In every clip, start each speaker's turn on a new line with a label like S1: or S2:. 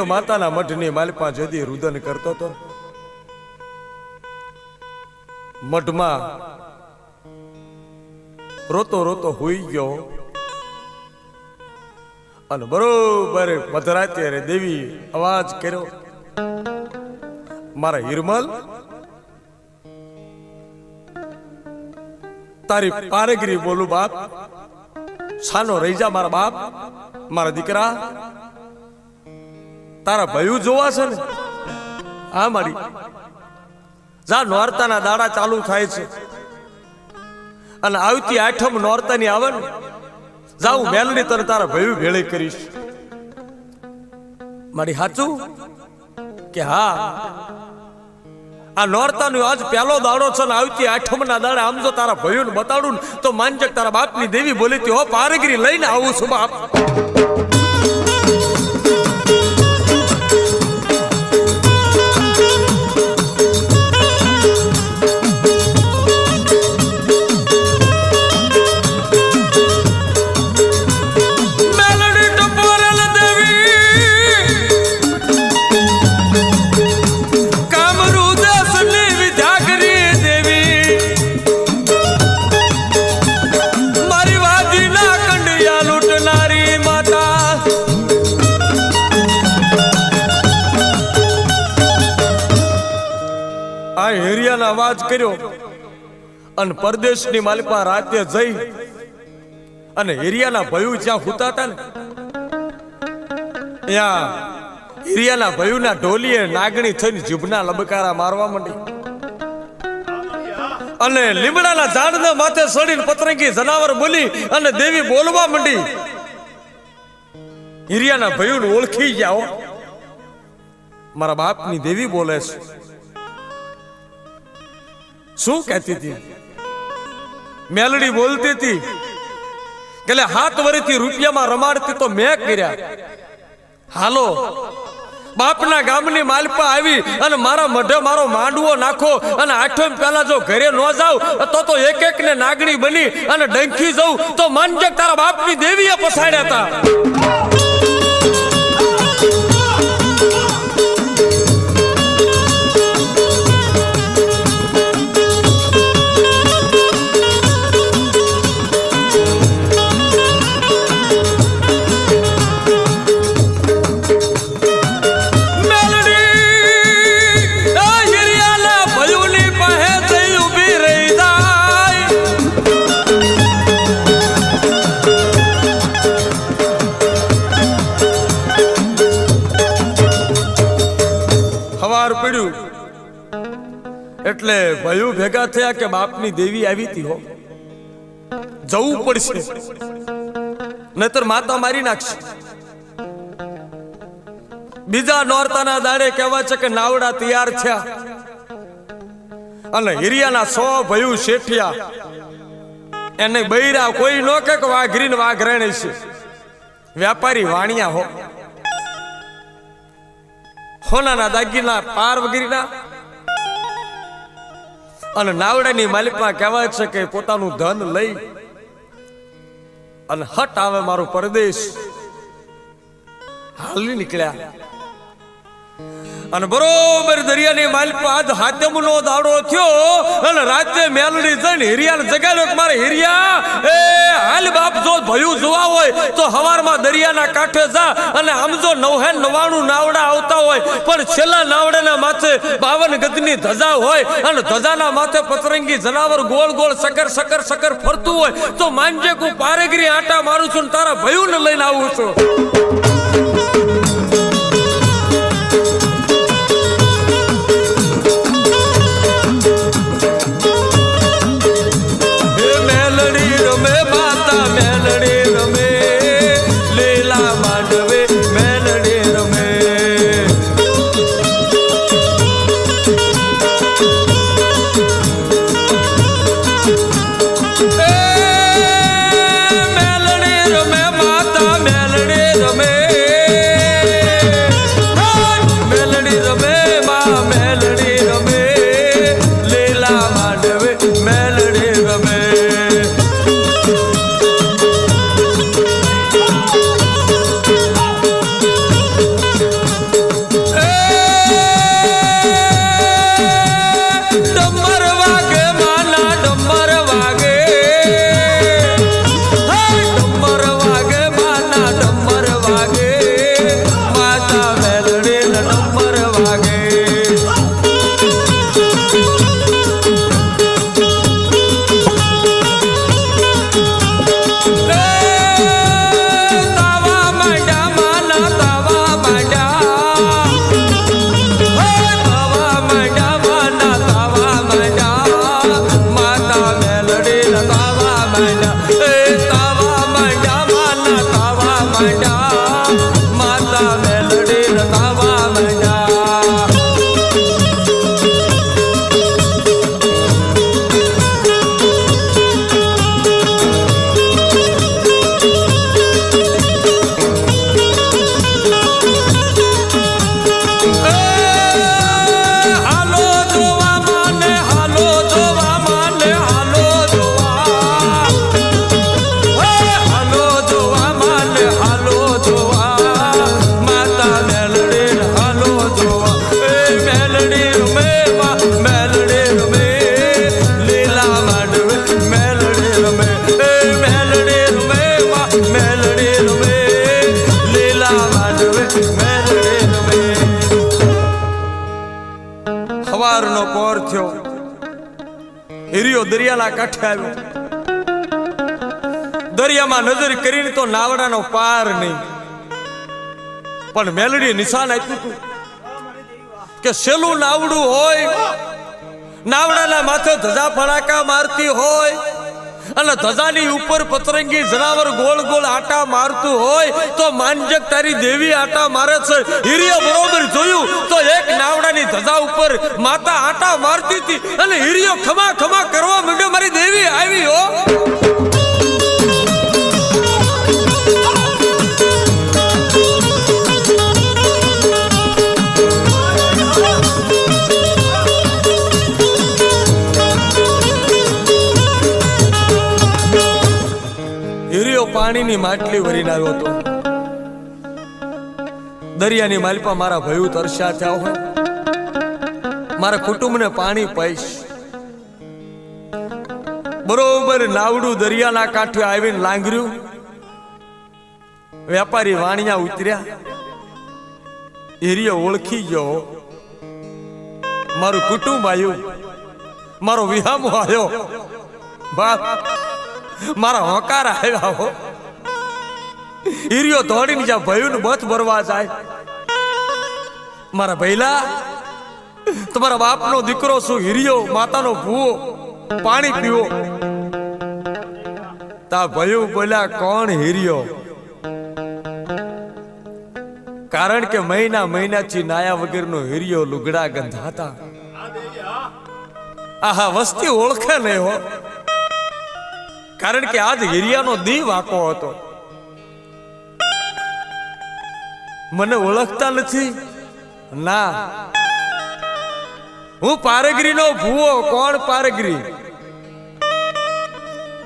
S1: વીર્યો માતાના મઢની માલપા જદી રુદન કરતો હતો. મઢમાં રોતો રોતો હોઈ ગયો અને બરોબર મધરાતે રે દેવી અવાજ કર્યો, મારા હિરમલ, તારી પારેગરી બોલું બાપ, સાનો રહી જા મારા બાપ, મારા દીકરા, તારા ભયું જોવા છે ને? હા મારી, જા નોરતાના દાડા ચાલુ થાય છે અને આવતી આઠમ નોરતાની આવે ને, જાઉં મેલડી તને તારા ભયું ભેળી કરીશ. મારી સાચું કે હા? આ નોરતાનો આજ પહેલો દાડો છે ને આવતી આઠમના દાડે આમ જો તારા ભયું બતાડું ને તો માનજે તારા બાપની દેવી બોલી હતી, હો પારેગરી લઈને આવું છું બાપ. અવાજ કર્યો અને પરદેશની માલિપા રાતે જઈ અને હિરિયાના ભયું જ્યાં હુતા હતા ને ત્યાં હિરિયાના ભયુના ઢોલીએ નાગણી થઈને જીભના લબકારા મારવા માંડી અને લીમડાના ઝાડના માથે સડીને પતરંગી જનાવર બોલી અને દેવી બોલવા માંડી. હિરિયાના ભયુને ઓળખી ગયા, મારા બાપની દેવી બોલે છે. શું કહેતી હતી? મેલડી બોલતી હતી કે 7 વર્ષથી રૂપિયામાં રમાડતી તો મેં કર્યા. હાલો બાપના ગામની માલપા આવી અને મારા મઢે મારો માંડવો નાખો અને આઠમ પહેલા જો ઘરે ન જાવ તો એક એક ને નાગણી બની અને ડંખી જવું તો માનજે તારા બાપની દેવીએ પસાડ્યા હતા. એટલે ભયું ભેગા થયા કે બાપની દેવી આવી હતી, હો જવું પડશે નહીતર માતા મારી નાખશે. બીજા નોરતાના દાડે કહેવાય છે કે નાવડા તૈયાર થયા અને હિરિયાના 100 ભયું શેઠિયા એને બૈરા કોઈ નો કે વાઘરીને વાઘરાણી છે, વ્યાપારી વાણિયા હો, હોનાના દાગીના પાર વગેરેના અને નાવડાની માલિકમાં કહેવાય છે કે પોતાનું ધન લઈ અને હટ આવે મારો પરદેશ હાલી નીકળ્યા અને બરોબર દરિયાની માલિકમાં આજ હાથમનો દાડો થયો અને રાતે મેલડી જઈને હિરિયાને જગાડ્યો કે મારે હિરિયા એ હાલ બાપ જો ભયું જોવા હોય તો હવારમાં દરિયાના કાંઠે જા અને આમ જો 99 નાવડા આવતા હોય પણ છેલ્લા નાવડાના માથે 52 ગજની ધજા હોય અને ધજાના માથે પતરંગી જનાવર ગોળ ગોળ સકર સકર સકર ફરતું હોય તો માનજે હું પારેગરી આટા મારું છું ને તારા ભયુંને લઈને આવું છું.
S2: મેલડી રમે
S1: હાલો જોવા માને હાલો જોવા માને હાલો જોવા હાલો જોવા માને હાલો જોવા માતા મેલડી હાલો જોવા મેલડી રમે મેલડી રમે લીલા માંડવે મેલડી રમે મેલડી રમે મેલડી રમે લીલા માંડવે મેલડી રમે સવારનો પોર થયો હિરિયો દરિયાના કાંઠે આવ્યો દરિયામાં નજર કરીને તો નાવડાનો પાર નહીં પણ મેલડીએ નિશાન આપ્યું હતું કે સેલું નાવડું હોય નાવડાના માથે ધજા ફડાકા મારતી હોય અને ધજાની ઉપર પતરંગી જનાવર ગોળ ગોળ આટા મારતું હોય તો માંજક તારી દેવી આટા મારે છે હિરિયો બરોબર જોયું તો એક નાવડાની ધજા ઉપર માતા આટા મારતી હતી અને હિરિયો ખમા ખમા કરવા માંડ્યો મારી દેવી આવી હો પાણીની માટલી ભરીને આવ્યો હતો દરિયાની માલપા મારા ભયું તરસ્યા થયા હોય મારા કુટુંબને પાણી પૈસ બરોબર નાવડું દરિયાના કાંઠે આવીને લાંગર્યું વેપારી વાણિયા ઉતર્યા હિરિયો ઓળખી ગયો મારું કુટુંબ આવ્યું મારો વિહામો આવ્યો બાપ મારા હોકાર આવ્યા હો હિરિયો દોડીને જ્યાં ભયું બથ ભરવા જાય મારા ભૈલા તમારા બાપનો દીકરો શું હિરિયો માતાનો ભૂવો પાણી પીવો તા ભયું બોલ્યા કોણ હિરિયો કારણ કે મહિનાથી નાયા વગરનો હિરિયો લુગડા ગંધાતા આહા વસ્તી ઓળખે નહીં હો કારણ કે આજ હિરિયાનો દી વાકો હતો મને ઓળખતા નથી ના હું પારગરીનો ભૂવો કોણ પારગરી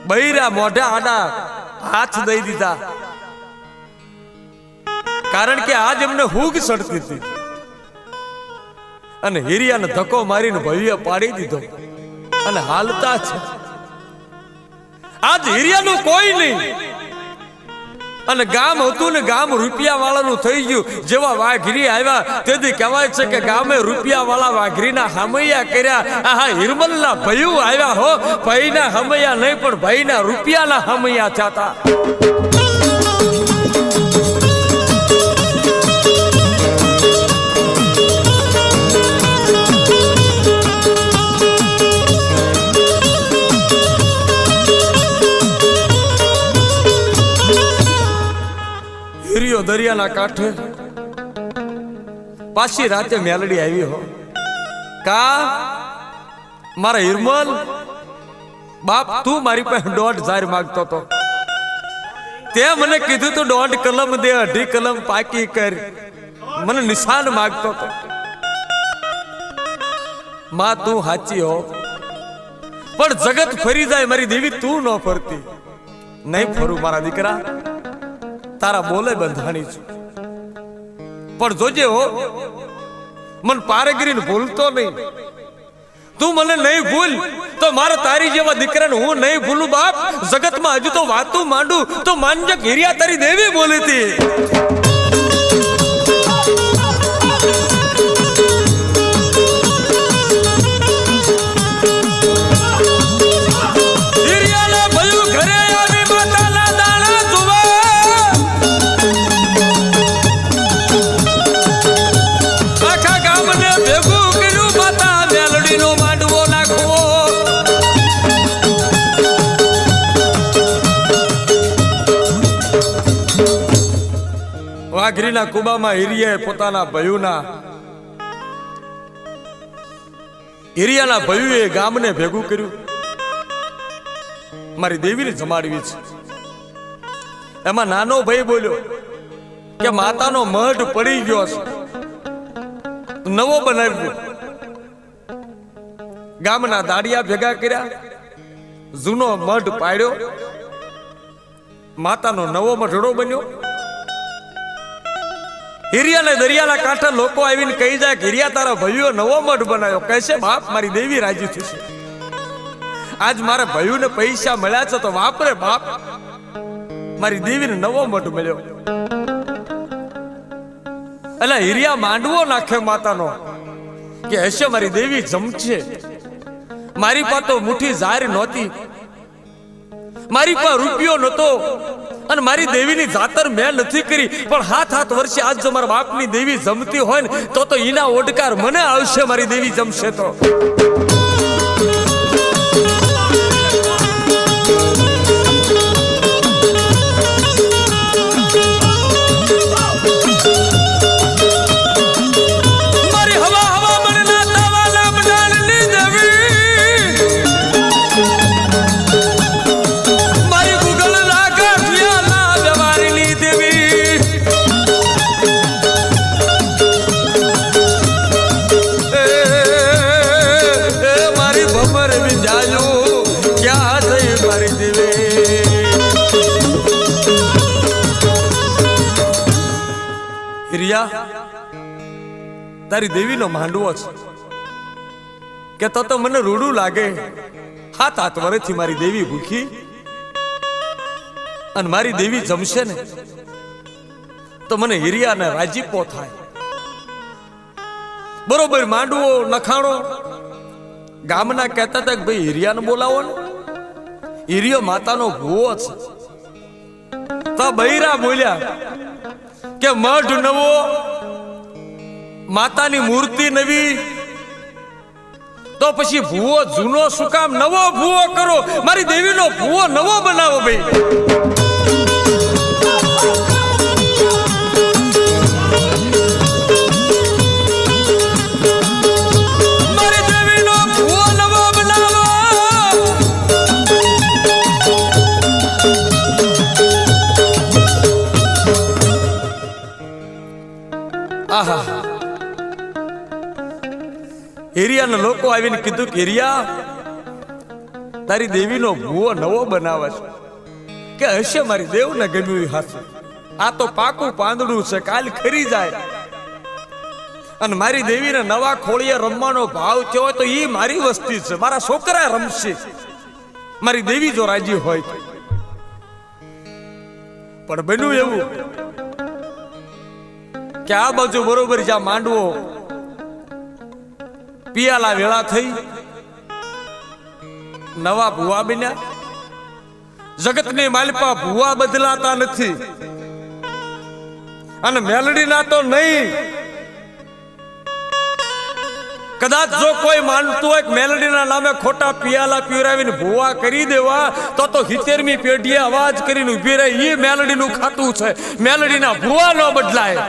S1: બૈરા મોઢા આડા હાથ દઈ દીધા કારણ કે આજ એમને હુગ સડતી હતી અને હિરિયાને ધક્કો મારીને ભવ્ય પાડી દીધો અને હાલતા છે આજ હિરિયાનું કોઈ નહીં અને ગામ હતું ને ગામ રૂપિયા વાળાનું થઈ ગયું જેવા વાઘરી આવ્યા તેથી કહેવાય છે કે ગામે રૂપિયા વાળા વાઘરીના હમૈયા કર્યા આહા હિરમલના ભયું આવ્યા હો ભાઈના હમૈયા નહીં પણ ભાઈના રૂપિયાના હમૈયા થતા દરિયાના કાંઠે પાછી રાતે મેલડી આવી હો કા મારા હિરમલ બાપ તું મારી પાસે 1.5 માંગતો તો તે મને કીધું તું 1.5 કલમ દે 2.5 કલમ પાકી કર મને નિશાન માંગતો તો માં તું સાચી હો પણ જગત ફરી જાય મારી દેવી તું ન ફરતી નહીં ફરું મારા દીકરા તારા બોલે બંધાણી છું પણ જોજે હો મન પારગરીને ભૂલતો નહીં તું મને નહીં ભૂલ તો મારા તારી જેવા દીકરાને હું નહીં ભૂલું બાપ જગતમાં હજુ તો વાતું માંડું તો માંજક હિરિયા તારી દેવી બોલી હતી વાઘરીના કુબામાં હિરિયાએ પોતાના ભયુના હિરિયાના ભયુએ ગામને ભેગું કર્યું મારી દેવીને જમાડવી છે એમાં નાનો ભાઈ બોલ્યો કે માતાનો મઢ પડી ગયો છે નવો બનાવી દો. ગામના દાડિયા ભેગા કર્યા, જૂનો મઢ પાડ્યો, માતાનો નવો મઢડો બન્યો. હિરિયા ને દરિયાના કાંઠે લોકો આવીને કહી જાય કે હિરિયા તારા ભાઈઓ નવો મઢ બનાવ્યો. કહેશે બાપ મારી દેવી રાજી થશે. આજ મારા ભાઈઓને પૈસા મળ્યા છે તો વાપરે બાપ, મારી દેવીને નવો મઢ મળ્યો. એટલે હિરિયા માંડવો નાખે માતાનો કે હશે મારી દેવી જમશે. મારી પાસે તો મુઠ્ઠી જારી નહોતી, મારી પાસે રૂપિયો નહોતો, અને મારી દેવીની જાતર મેં નથી કરી. પણ 7 વર્ષે આજ જો મારા બાપની દેવી જમતી હોય ને તો એના ઓડકાર મને આવશે. મારી દેવી જમશે તો તારી દેવીનો માંડવો છે કે તો મને રૂડું લાગે. 7 વર્ષથી મારી દેવી ભૂખી, અને મારી દેવી જમશે ને તો મને હિરિયાને રાજીપો થાય. બરોબર માંડવો નખાણો. ગામના કહેતા હતા કે ભાઈ હિરિયાને બોલાવો ને, હિરિયો માતાનો ભૂવો છે. તો બૈરા બોલ્યા કે મઢ નવો, માતાની મૂર્તિ નવી, તો પછી ભૂવો જૂનો શું કામ? નવો ભૂવો કરો, મારી દેવીનો ભૂવો નવો બનાવો ભાઈ. મારી દેવીનો ભૂવો નવો બનાવો. આહા, હિરિયાના લોકો આવીને કીધું કે હિરિયા તારી દેવીનો ભૂવો નવો બનાવે છે. કે હશે મારી દેવને ગમ્યું હાથે. આ તો પાકું પાંદડું છે, કાલ ખરી જાય. અને મારી દેવીને નવા ખોળીએ રમવાનો ભાવ થયો હોય તો એ મારી વસ્તી છે, મારા છોકરા રમશે. મારી દેવી જો રાજી હોય તો. પણ બન્યું એવું કે આ બાજુ બરોબર જ્યાં માંડવો પિયાલા વેળા થઈ, નવા ભુવા બન્યા. જગતની માલિપા ભુવા બદલાતા નથી, અને મેલડીના તો નહીં. કદાચ જો કોઈ માનતું હોય કે મેલડીના નામે ખોટા પિયાલા પીવરાવીને ભુવા કરી દેવા તો 70મી પેઢીએ અવાજ કરીને ઉભી રહી. એ મેલડીનું ખાતું છે, મેલડીના ભુવા ન બદલાય.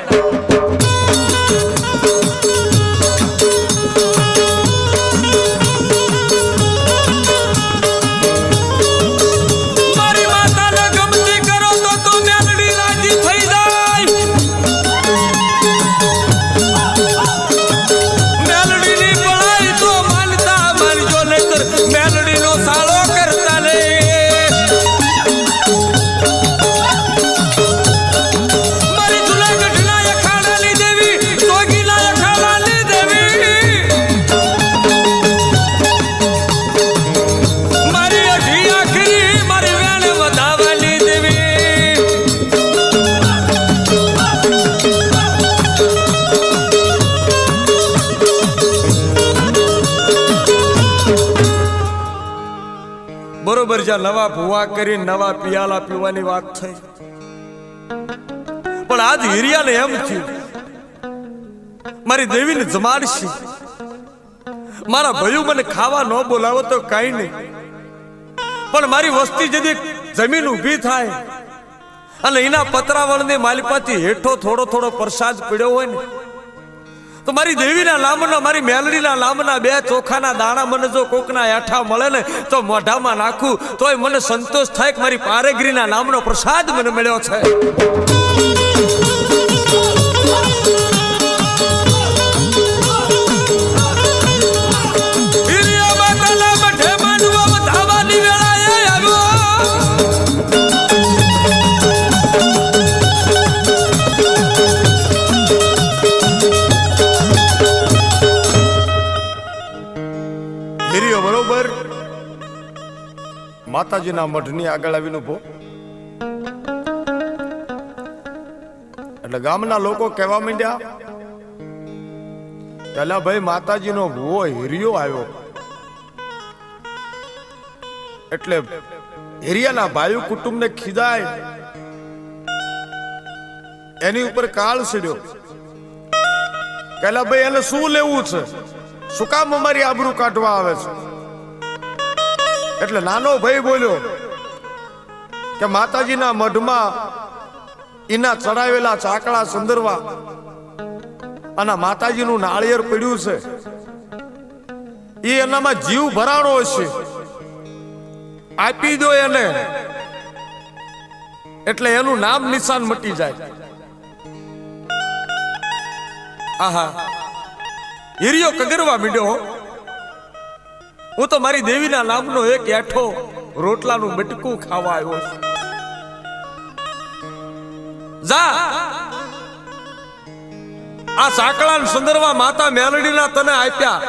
S1: બરોબર જ્યાં નવા ભુવા કરી નવા પિયાલા પીવાની વાત થઈ. પણ આજ હિરિયાને એમ થયું મારી દેવીને જમાડશે. મારા ભાઈઓ મને ખાવા ન બોલાવો તો કઈ નહીં, પણ મારી વસ્તી જદી જમીન ઊભી થાય અને એના પતરાવળની માલિપાથી હેઠો થોડો થોડો પ્રસાદ પીડ્યો હોય ને તો મારી દેવીના નામના, મારી મેલડીના નામના 2 ચોખાના દાણા મને જો કોકના હેઠા મળે ને તો મોઢામાં નાખું તોય મને સંતોષ થાય કે મારી પારેગરીના નામનો પ્રસાદ મને મળ્યો છે.
S2: બરોબર માતાજીના મઢની આગળ આવીને ઉભો. એટલે ગામના લોકો કહેવા માંડ્યા, પેલા ભાઈ માતાજીનો ભૂવો હિરિયો આવ્યો. એટલે હિરિયાના ભાઈ કુટુંબને ખીજાય, એની ઉપર કાળ સીડ્યો. પેલા ભાઈ એને શું લેવું છે, શું કામ અમારી આબરૂ કાઢવા આવે છે? એટલે નાનો ભાઈ બોલ્યો કે માતાજીના મઢમાં એના ચડાવેલા ચાકડા સંદરવા અને માતાજીનું નાળિયેર પડ્યું છે, એ એનામાં જીવ ભરાણો છે, આપી દો એને, એટલે એનું નામ નિશાન મટી જાય. આહા, હિરિયો કગરવા મીડ્યો, હું તો મારી દેવીના નામનો એક એઠો રોટલાનું બટકું ખાવા આવ્યો છું. જા, આ સાંકળા સંદરવા માતા મેલડીના તને આપ્યા,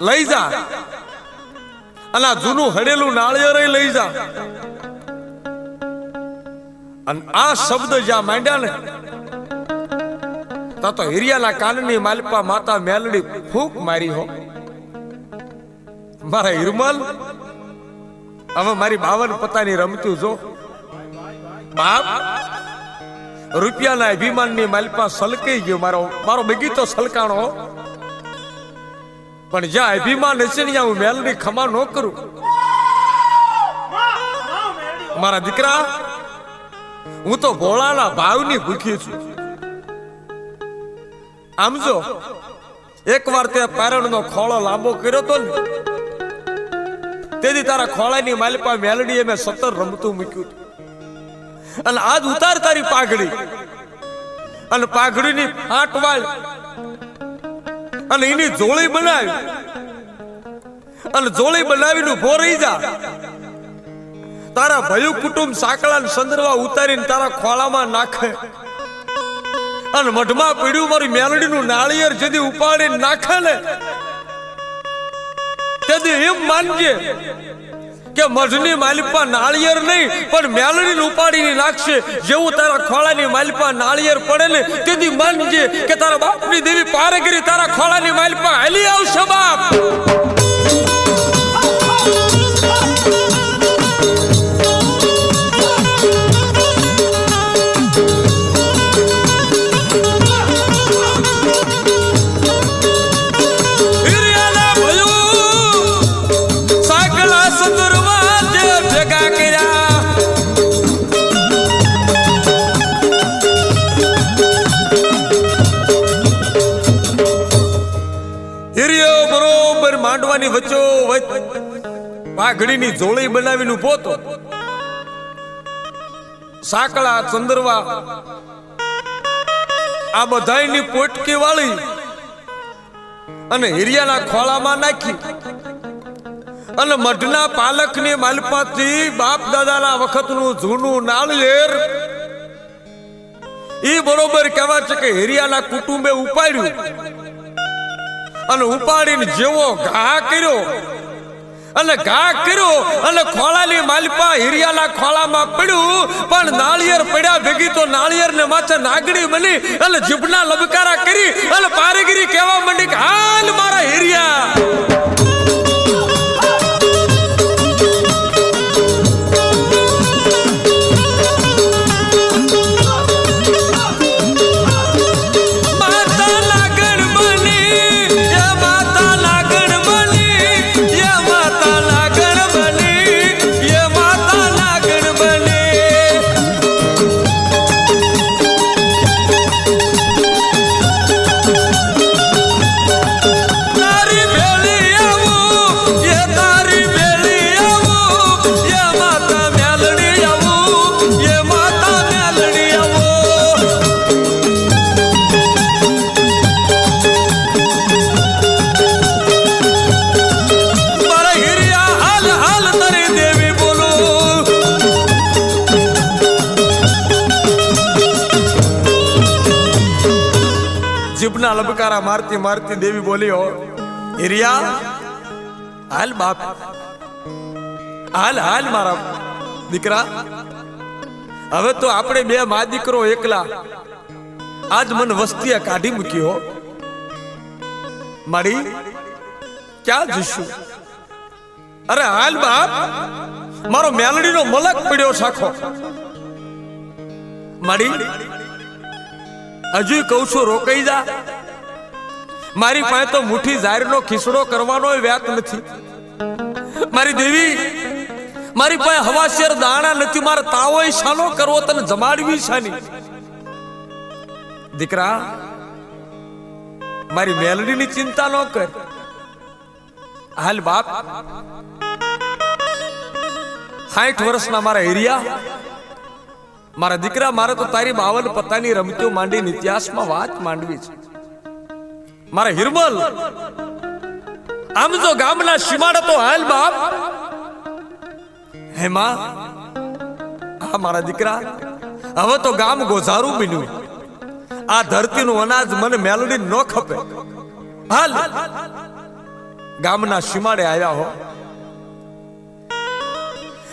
S2: લઈ જા, અને આ જૂનું હડેલું નાળિયેર લઈ જા. અને આ શબ્દ જ્યાં માંડ્યા ને, તો હિરિયાના કાનની માલપા માતા મેલડી ફૂંક મારી હો. મારા હિરમલ, હવે મારી 52 પતાની રમતું જો બાપ. રૂપિયાના અભિમાનની માલપા સલકાઈ ગયો મારો બગીચો સલકાણો. પણ જ્યાં અભિમાન હશે ને ત્યાં હું મેલડી ખમા ન કરું. મારા દીકરા, હું તો ભોળાના ભાવની ભૂખી છું. આમ જો એક વાર તે પારણનો ખોળો લાંબો કર્યો તો ને, તેથી તારા ખોળાની માલપા મેલડી મેં 17 રમતું મૂક્યું. અને આજ ઉતાર તારી પાઘડી, અને પાઘડીની ફાટ વાળ, અને એની જોળી બનાવી, અને જોળી બનાવીને ઉભો રહી જા. તારા ભયું કુટુંબ સાંકળા સંદરવા ઉતારીને તારા ખોળામાં નાખે, અને મઢમાં પડ્યું મારી મેલડીનું નાળિયેર જેથી ઉપાડીને નાખે ને, તેથી એમ માનજે કે મઢની માલિપા નાળિયેર નહીં પણ મેલડીને ઉપાડીને નાખશે. જેવું તારા ખોળાની માલિપા નાળિયેર પડે ને, તેથી માનજે કે તારા બાપની દેવી પારેગરી તારા ખોળાની માલિપા હાલી આવશે બાપ. વચ્ચો પાઘડીની જોળી બનાવીને ઉભો તો. સાંકળા ચંદરવા આ બધાયની પોટકી વાળી અને હિરિયાના ખોળામાં નાખી, અને મઢના પાલકની માલપાથી બાપ દાદાના વખતનું જૂનું નાળિયેર ઈ બરોબર કહેવા છે કે હિરિયાના કુટુંબે ઉપાડ્યું, અને ઉપાડીને જેવો ઘા કર્યો, અને ઘા કર્યો અને ખોળાની માલપા હિરિયાના ખોળામાં પડ્યું. પણ નાળિયેર પડ્યા ભેગી તો નાળિયેર ને માથે નાગડી બની અને જીભના લબકારા કરી અને પારેગીરી કહેવા માંડી કે હાલ મારા હિરિયા. જીભના લબકારા મારતી મારતી દેવી બોલી, હો હિરિયા, હાલ બાપ, હાલ હાલ મારા દીકરા. હવે તો આપણે બે મા દીકરો એકલા. આજ મને વસ્તીએ કાઢી મૂક્યો. મારી ક્યાં જઈશું? અરે હાલ બાપ, મારો મેલડીનો મલક પડ્યો સાખો. મારી હજુ કહું છું, રોકાઈ જા. મારી પાસે તો મુઠ્ઠી ઝારનો ખીસડો કરવાનો વ્યાત નથી. મારી દેવી, મારી પાસે હવાશેર દાણા નથી. મારે તાવોય શાનો કરવો, તને જમાડવી શાની? દીકરા, મારી મેલડીની ચિંતા ન કર. હાલ બાપ, 60 વર્ષના મારા હિરિયા, મારા દીકરા, મારે તો તારી 52 પત્તાની રમતીઓ માંડીને ઇતિહાસમાં વાત માંડવી છે. મારા હિરમલ, આમ જો ગામના સીમાડે તો હાલ બાપ. હે માં, હા મારા દીકરા, હવે તો ગામ ગોઝારું બન્યું. આ ધરતીનું અનાજ મને મેલડી ન ખપે. હાલ ગામના સીમાડે આવ્યા હો.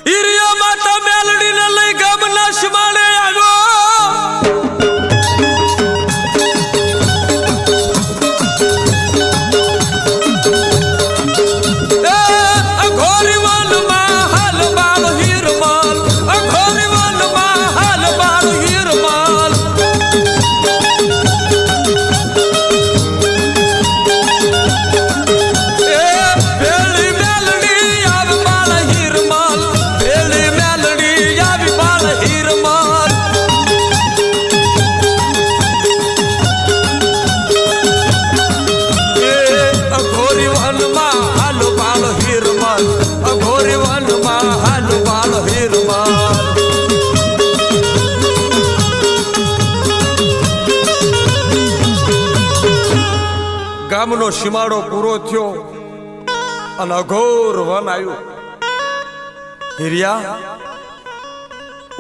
S2: હિરિયા માતા મેલડીને લઈ ગામના સીમાડે આવ્યો. ગામનો સીમાડો પૂરો થયો અને અઘોર વન આવ્યું. હિરિયા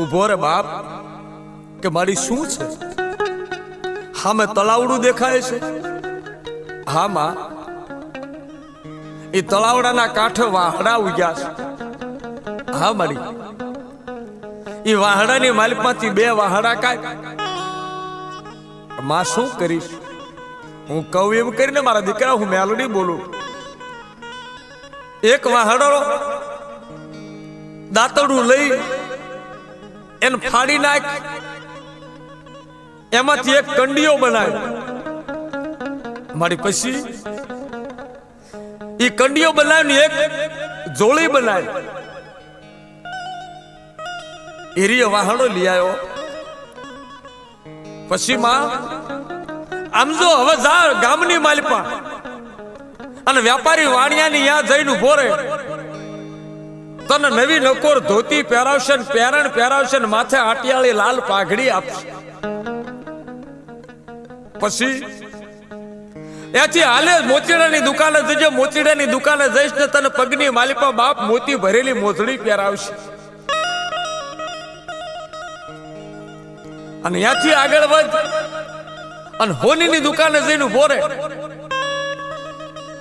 S2: ઉભો રે બાપ, કે મારી શું છે? હા, મેં તળાવડું દેખાય છે. હા માં, એ તળાવડાના કાંઠે વાહડા ઉગ્યા છે. હા મારી, એ વાહડાની માલિકમાંથી 2 વાહડા કાઢ. માં શું કરીશ? હું કહું એમ કરીને મારા દીકરા, હું મેલડી બોલું. એક વાહડો દાંતડું લઈ એને ફાડી નાખ, એમાંથી એક કંડીઓ બનાય. મારી પછી એ કંડીઓ બનાવીને એક જોળી બનાય. એરીએ વાહડો લઈ આવ્યો. પછી માં આમ જો હવે જા ગામની માલિપા અને વ્યાપારી વાણિયાની યા જઈને ઉભો રહે. તને નવી નકોર ધોતી પહેરાવશે, પેરણ પહેરાવશે, માથે આટિયાળી લાલ પાઘડી આપશે. પછી એથી હાલે મોતીડાની દુકાને જજે. મોતીડાની દુકાને જઈશ ને તને પગની માલિપા બાપ મોતી ભરેલી મોજડી પહેરાવશે. અને ત્યાંથી આગળ વધ અને હોનીની દુકાને જઈને ઉભો રહે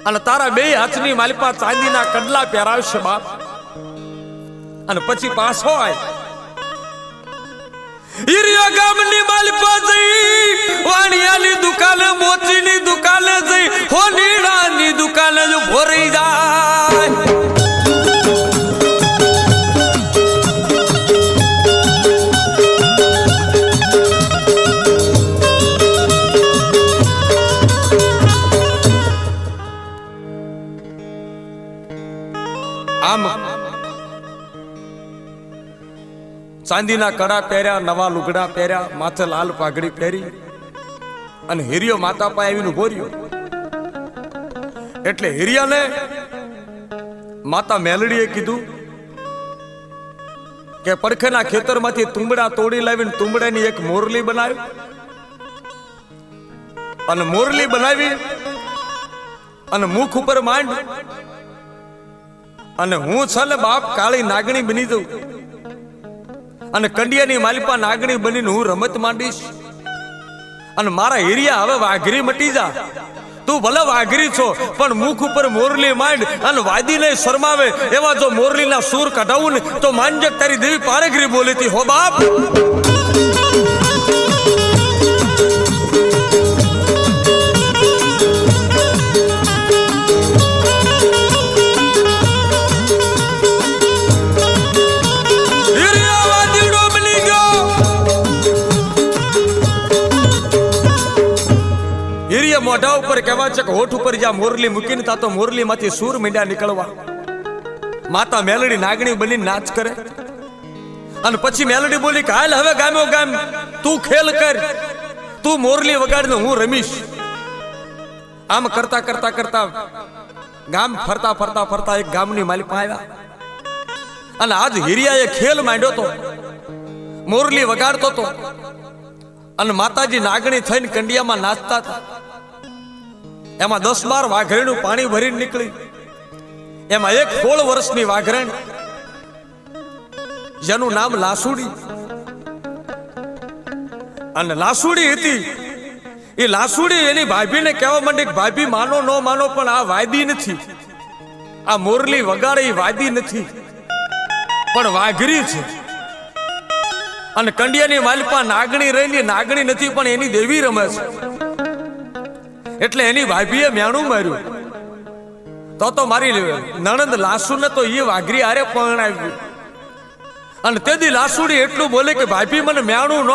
S2: અને તારા 2 હાથની માલિપા ચાંદીના કડલા પહેરાવશે બાપ. અને પછી પાછો આય હિરિયા ગામની માલિપા જઈ, વાણિયાની દુકાને, મોતીની દુકાને જઈ, હોનીડાની દુકાને જો ભોરી જાય. આમ ચાંદીના કડા પહેર્યા, નવા લુગડા પહેર્યા, માથે લાલ પાઘડી પહેરી અને હિરિયો માતા પાસે આવીને ઉભો રહ્યો. એટલે હિરિયાને માતા મેલડીએ કીધું કે પડખેના ખેતરમાંથી તુંબડા તોડી લાવીને તુંબડાની એક મોરલી બનાવી અને મોરલી બનાવી અને મુખ ઉપર માંડ અને હું છે ને બાપ કાળી નાગણી બની જઉં અને કંડિયાની માલિપા નાગણી બનીને હું રમત માંડીશ અને મારા હિરિયા હવે વાઘરી મટી જા. તું ભલે વાઘરી છો પણ મુખ ઉપર મોરલી માંડ અને વાદીને શરમાવે એવા જો મોરલીના સૂર કઢાવું ને તો માંજક તારી દેવી પારેગરી બોલીતી હો બાપ. મોઢા ઉપર કહેવા છે કે હોઠ ઉપર જ્યાં મોરલી મૂકીને તા તો મોરલી માંથી સૂર મીંડા નીકળવા. માતા મેલડી નાગણી બની નાચ કરે અને પછી મેલડી બોલી કે હાલ હવે ગામો ગામ તું ખેલ કર, તું મોરલી વગાડ ને હું રમીશ. આમ કરતા કરતા કરતા ગામ ફરતા ફરતા ફરતા એક ગામની માલિક આવ્યા અને આજ હિરિયાએ ખેલ માંડ્યો તો, મોરલી વગાડતો તો અને માતાજી નાગણી થઈને કંડિયામાં નાચતા હતા. એમાં 10-12 વાઘરેણું પાણી ભરીને નીકળી. એમાં એક 16 વર્ષની વાઘરેણ જેનું નામ લાસુડી, અને લાસુડી હતી એ લાસુડી એની ભાભીને કહેવા માંડી કે ભાભી માનો ન માનો પણ આ વાયદી નથી, આ મોરલી વગાડે એ વાયદી નથી પણ વાઘરી છે. અને કંડિયાની માલપા નાગણી રહેલી નાગણી નથી પણ એની દેવી રમે છે. એટલે એની ભાભીએ મેણું માર્યું તો મારી નણંદ લાસુને તો એ વાઘરી આરે પરણાવ્યું. અને તેથી લાસુડી એટલું બોલે કે ભાભી મને મેણું ન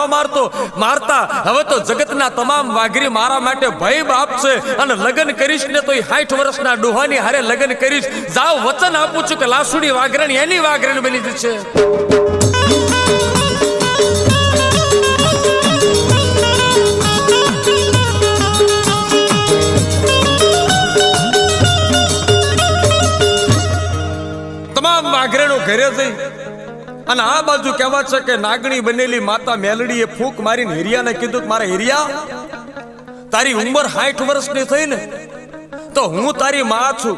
S2: મારતા હવે તો જગતના તમામ વાઘરી મારા માટે ભય બાપ છે અને લગ્ન કરીશ ને તો 60 વર્ષના ડોહાની હારે લગ્ન કરીશ. જાવ વચન આપું છું કે લાસુડી વાઘરણ એની વાઘરણ બની જશે. વાઘરેણો ઘરે જઈ અને આ બાજુ કહેવા છે કે નાગણી બનેલી માતા મેલડીએ ફૂંક મારીને હિરિયાને કીધું કે મારા હિરિયા, તારી ઉંમર 60 વર્ષની થઈ ને તો હું તારી માં છું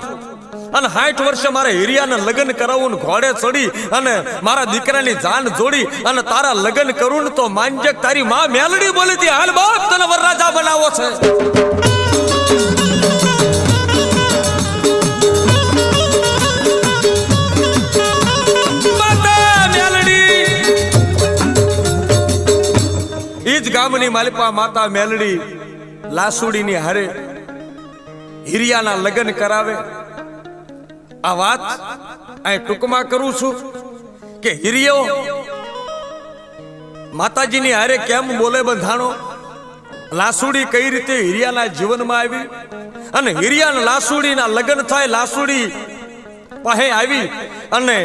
S2: અને 60 વર્ષે મારા હિરિયાને લગ્ન કરાવું ને ઘોડે ચડી અને મારા દીકરાની જાન જોડી અને તારા લગ્ન કરું ને તો માંજક તારી માં મેલડી બોલી હતી હાલ બાપ તને વરરાજા બનાવો છે. ગામની માલિપા માતા મેલડી લાસુડીની હારે હિરિયાના લગ્ન કરાવે. આ વાત અહીં ટૂંકમાં કરું છું કે હિરિયો માતાજીની હારે કેમ બોલે બંધાણો, લાસુડી કઈ રીતે હિરિયાના જીવનમાં આવી અને હિરિયાના લાસુડીના લગ્ન થાય. લાસુડી પાસે આવી અને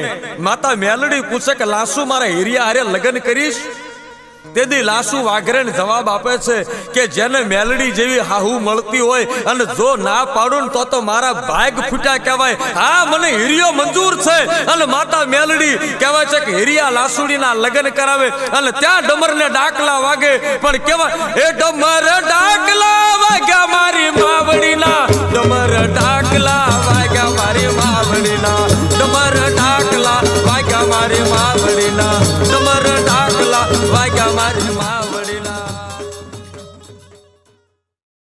S2: માતા મેલડી પૂછે કે લાસુ મારા હિરિયા હારે લગ્ન કરીશ? તેથી લાસુ વાઘરેણ જવાબ આપે છે કે જેને મેલડી જેવી હાહુ મળતી હોય અને જો ના પાડું તો મારા ભાગ ફૂટ્યા કહેવાય. હા મને હિરિયો મંજૂર છે. અને માતા મેલડી કહેવાય છે કે હિરિયા લાસુડીના લગ્ન કરાવે અને ત્યાં ડમરને ડાકલા વાગે પણ કેવાય એ ડમર ડાકલા વાગ્યા મારી માવડીના, ડમર ડાકલા વાગ્યા મારી માવડીના, ડમર ડાકલા વાગ્યા મારી માવડીના.